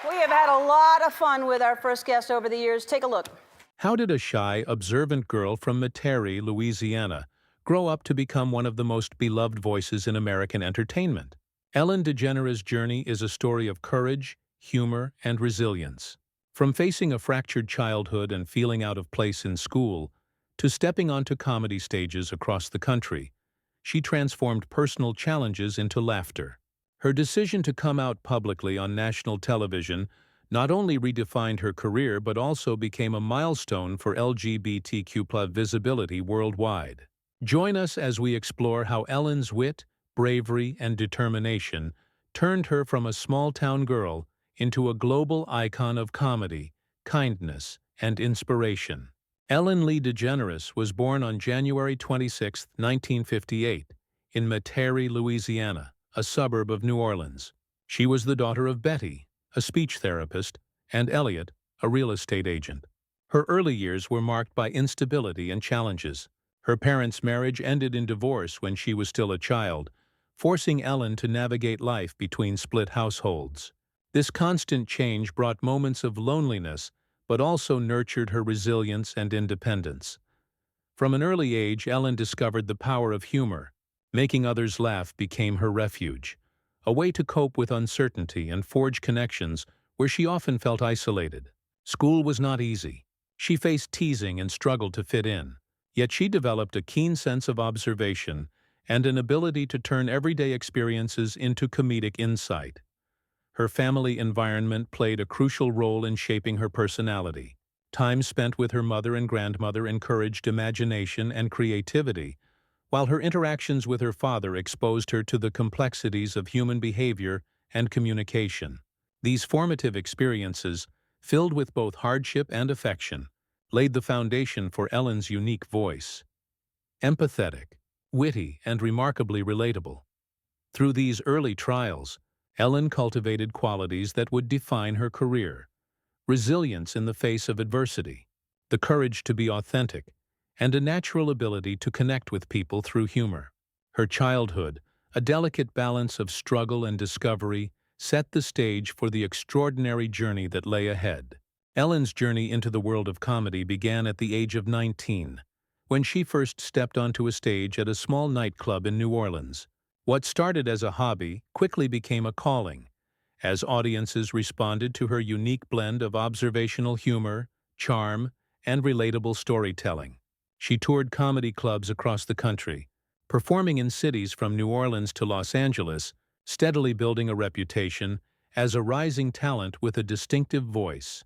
We have had a lot of fun with our first guest over the years. Take a look. How did a shy, observant girl from Metairie, Louisiana, grow up to become one of the most beloved voices in American entertainment? Ellen DeGeneres' journey is a story of courage, humor, and resilience. From facing a fractured childhood and feeling out of place in school, to stepping onto comedy stages across the country, she transformed personal challenges into laughter. Her decision to come out publicly on national television not only redefined her career but also became a milestone for LGBTQ+ visibility worldwide. Join us as we explore how Ellen's wit, bravery, and determination turned her from a small-town girl into a global icon of comedy, kindness, and inspiration. Ellen Lee DeGeneres was born on January 26, 1958, in Metairie, Louisiana, a suburb of New Orleans. She was the daughter of Betty, a speech therapist, and Elliot, a real estate agent. Her early years were marked by instability and challenges. Her parents' marriage ended in divorce when she was still a child, forcing Ellen to navigate life between split households. This constant change brought moments of loneliness, but also nurtured her resilience and independence. From an early age, Ellen discovered the power of humor. Making others laugh became her refuge, a way to cope with uncertainty and forge connections where she often felt isolated. School was not easy. She faced teasing and struggled to fit in. Yet she developed a keen sense of observation and an ability to turn everyday experiences into comedic insight. Her family environment played a crucial role in shaping her personality. Time spent with her mother and grandmother encouraged imagination and creativity, while her interactions with her father exposed her to the complexities of human behavior and communication. These formative experiences, filled with both hardship and affection, laid the foundation for Ellen's unique voice. Empathetic, witty, and remarkably relatable. Through these early trials, Ellen cultivated qualities that would define her career: resilience in the face of adversity, the courage to be authentic, and a natural ability to connect with people through humor. Her childhood, a delicate balance of struggle and discovery, set the stage for the extraordinary journey that lay ahead. Ellen's journey into the world of comedy began at the age of 19, when she first stepped onto a stage at a small nightclub in New Orleans. What started as a hobby quickly became a calling, as audiences responded to her unique blend of observational humor, charm, and relatable storytelling. She toured comedy clubs across the country, performing in cities from New Orleans to Los Angeles, steadily building a reputation as a rising talent with a distinctive voice.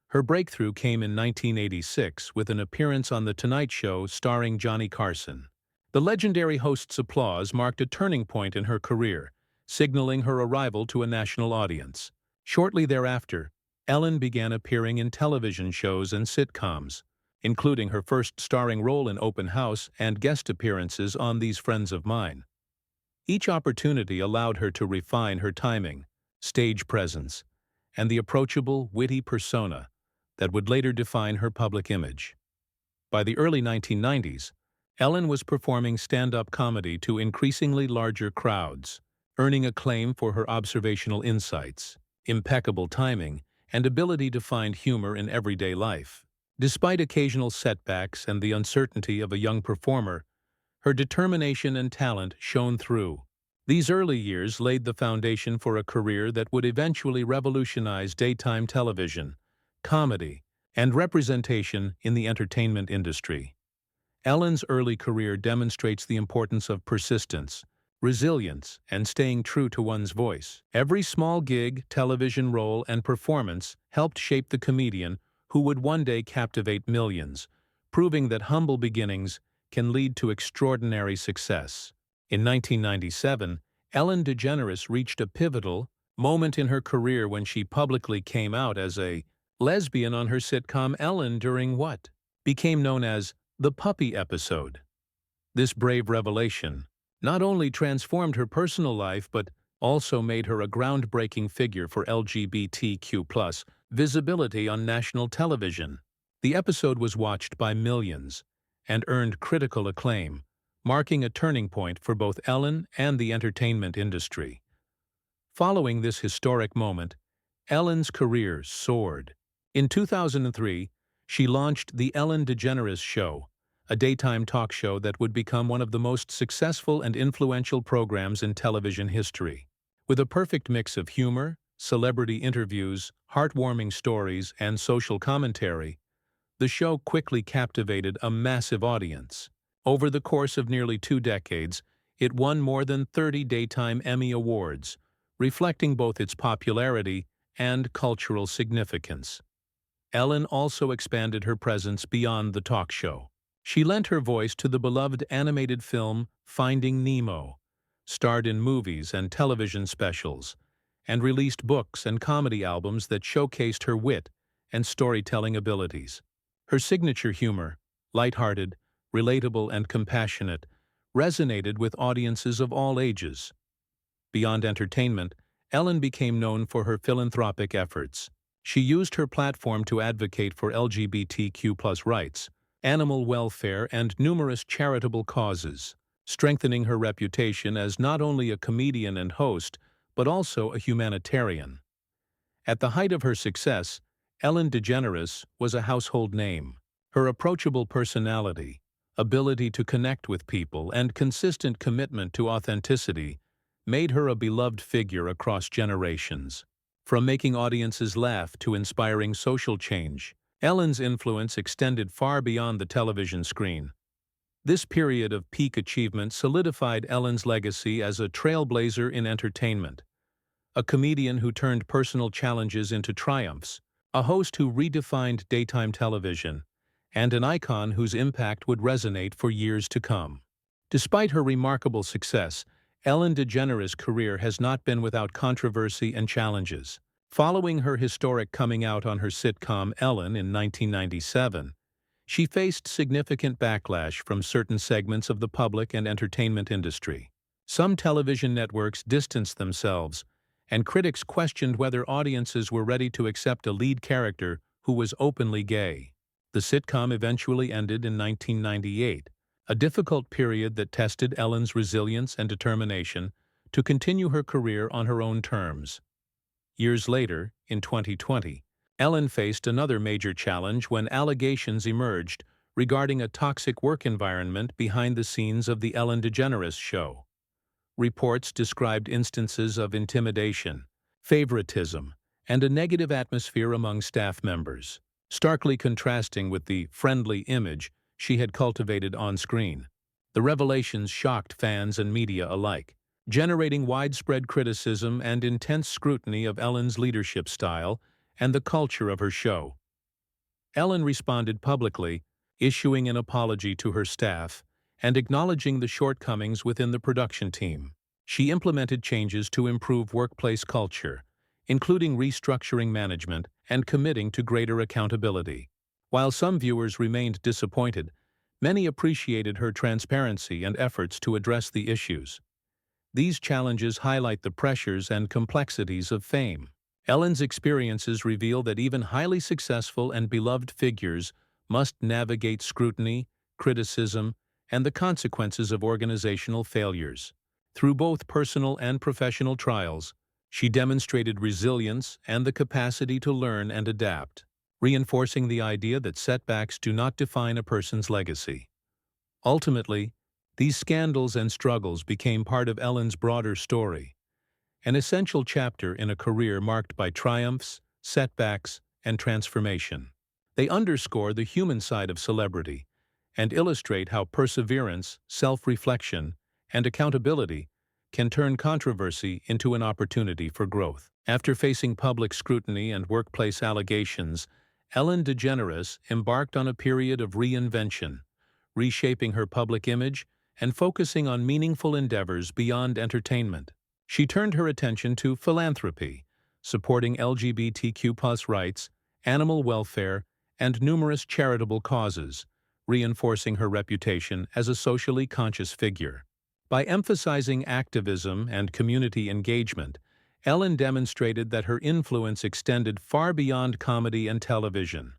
Her breakthrough came in 1986 with an appearance on The Tonight Show starring Johnny Carson. The legendary host's applause marked a turning point in her career, signaling her arrival to a national audience. Shortly thereafter, Ellen began appearing in television shows and sitcoms, including her first starring role in Open House and guest appearances on These Friends of Mine. Each opportunity allowed her to refine her timing, stage presence, and the approachable, witty persona that would later define her public image. By the early 1990s, Ellen was performing stand-up comedy to increasingly larger crowds, earning acclaim for her observational insights, impeccable timing, and ability to find humor in everyday life. Despite occasional setbacks and the uncertainty of a young performer, her determination and talent shone through. These early years laid the foundation for a career that would eventually revolutionize daytime television, comedy, and representation in the entertainment industry. Ellen's early career demonstrates the importance of persistence, resilience, and staying true to one's voice. Every small gig, television role, and performance helped shape the comedian who would one day captivate millions, proving that humble beginnings can lead to extraordinary success. In 1997, Ellen DeGeneres reached a pivotal moment in her career when she publicly came out as a lesbian on her sitcom Ellen during what became known as the puppy episode. This brave revelation not only transformed her personal life but also made her a groundbreaking figure for LGBTQ+ visibility on national television. The episode was watched by millions and earned critical acclaim, marking a turning point for both Ellen and the entertainment industry. Following this historic moment, Ellen's career soared. In 2003, she launched The Ellen DeGeneres Show, a daytime talk show that would become one of the most successful and influential programs in television history. With a perfect mix of humor, celebrity interviews, heartwarming stories, and social commentary, the show quickly captivated a massive audience. Over the course of nearly 2 decades, it won more than 30 Daytime Emmy Awards, reflecting both its popularity and cultural significance. Ellen also expanded her presence beyond the talk show. She lent her voice to the beloved animated film Finding Nemo, starred in movies and television specials, and released books and comedy albums that showcased her wit and storytelling abilities. Her signature humor, lighthearted, relatable, and compassionate, resonated with audiences of all ages. Beyond entertainment, Ellen became known for her philanthropic efforts. She used her platform to advocate for LGBTQ+ rights, animal welfare, and numerous charitable causes, strengthening her reputation as not only a comedian and host, but also a humanitarian. At the height of her success, Ellen DeGeneres was a household name. Her approachable personality, ability to connect with people, and consistent commitment to authenticity made her a beloved figure across generations. From making audiences laugh to inspiring social change, Ellen's influence extended far beyond the television screen. This period of peak achievement solidified Ellen's legacy as a trailblazer in entertainment, a comedian who turned personal challenges into triumphs, a host who redefined daytime television, and an icon whose impact would resonate for years to come. Despite her remarkable success, Ellen DeGeneres' career has not been without controversy and challenges. Following her historic coming out on her sitcom Ellen in 1997, she faced significant backlash from certain segments of the public and entertainment industry. Some television networks distanced themselves, and critics questioned whether audiences were ready to accept a lead character who was openly gay. The sitcom eventually ended in 1998, a difficult period that tested Ellen's resilience and determination to continue her career on her own terms. Years later, in 2020, Ellen faced another major challenge when allegations emerged regarding a toxic work environment behind the scenes of The Ellen DeGeneres Show. Reports described instances of intimidation, favoritism, and a negative atmosphere among staff members, starkly contrasting with the friendly image she had cultivated on screen. The revelations shocked fans and media alike, generating widespread criticism and intense scrutiny of Ellen's leadership style and the culture of her show. Ellen responded publicly, issuing an apology to her staff and acknowledging the shortcomings within the production team. She implemented changes to improve workplace culture, including restructuring management and committing to greater accountability. While some viewers remained disappointed, many appreciated her transparency and efforts to address the issues. These challenges highlight the pressures and complexities of fame. Ellen's experiences reveal that even highly successful and beloved figures must navigate scrutiny, criticism, and the consequences of organizational failures. Through both personal and professional trials, she demonstrated resilience and the capacity to learn and adapt, reinforcing the idea that setbacks do not define a person's legacy. Ultimately, these scandals and struggles became part of Ellen's broader story, an essential chapter in a career marked by triumphs, setbacks, and transformation. They underscore the human side of celebrity and illustrate how perseverance, self-reflection, and accountability can turn controversy into an opportunity for growth. After facing public scrutiny and workplace allegations, Ellen DeGeneres embarked on a period of reinvention, reshaping her public image and focusing on meaningful endeavors beyond entertainment. She turned her attention to philanthropy, supporting LGBTQ+ rights, animal welfare, and numerous charitable causes, reinforcing her reputation as a socially conscious figure. By emphasizing activism and community engagement, Ellen demonstrated that her influence extended far beyond comedy and television.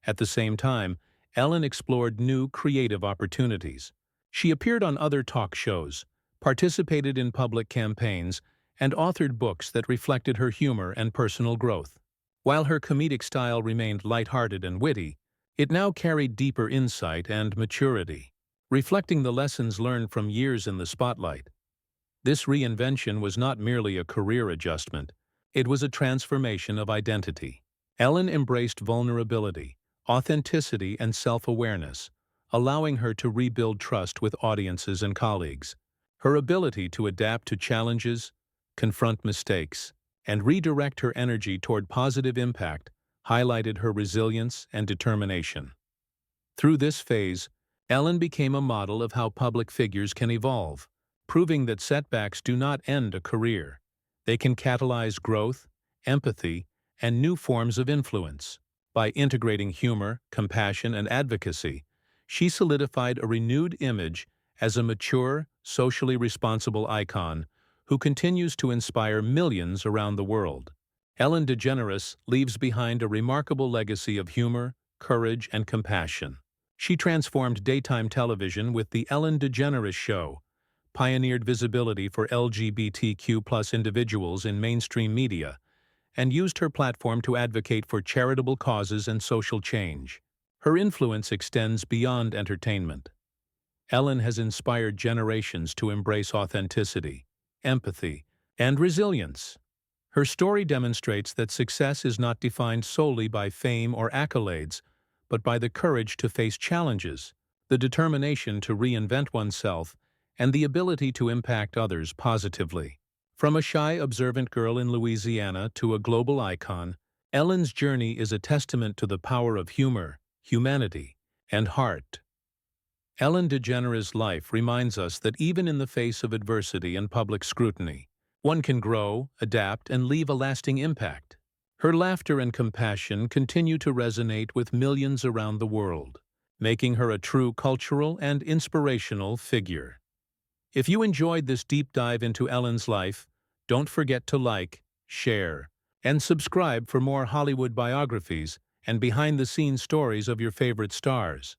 At the same time, Ellen explored new creative opportunities. She appeared on other talk shows, participated in public campaigns, and authored books that reflected her humor and personal growth. While her comedic style remained lighthearted and witty, it now carried deeper insight and maturity, reflecting the lessons learned from years in the spotlight. This reinvention was not merely a career adjustment, it was a transformation of identity. Ellen embraced vulnerability, authenticity, and self-awareness, allowing her to rebuild trust with audiences and colleagues. Her ability to adapt to challenges, confront mistakes, and redirect her energy toward positive impact highlighted her resilience and determination. Through this phase, Ellen became a model of how public figures can evolve, proving that setbacks do not end a career. They can catalyze growth, empathy, and new forms of influence. By integrating humor, compassion, and advocacy, she solidified a renewed image as a mature, socially responsible icon who continues to inspire millions around the world. Ellen DeGeneres leaves behind a remarkable legacy of humor, courage, and compassion. She transformed daytime television with The Ellen DeGeneres Show, pioneered visibility for LGBTQ+ individuals in mainstream media, and used her platform to advocate for charitable causes and social change. Her influence extends beyond entertainment. Ellen has inspired generations to embrace authenticity, empathy, and resilience. Her story demonstrates that success is not defined solely by fame or accolades, but by the courage to face challenges, the determination to reinvent oneself, and the ability to impact others positively. From a shy, observant girl in Louisiana to a global icon, Ellen's journey is a testament to the power of humor, humanity, and heart. Ellen DeGeneres' life reminds us that even in the face of adversity and public scrutiny, one can grow, adapt, and leave a lasting impact. Her laughter and compassion continue to resonate with millions around the world, making her a true cultural and inspirational figure. If you enjoyed this deep dive into Ellen's life, don't forget to like, share, and subscribe for more Hollywood biographies and behind-the-scenes stories of your favorite stars.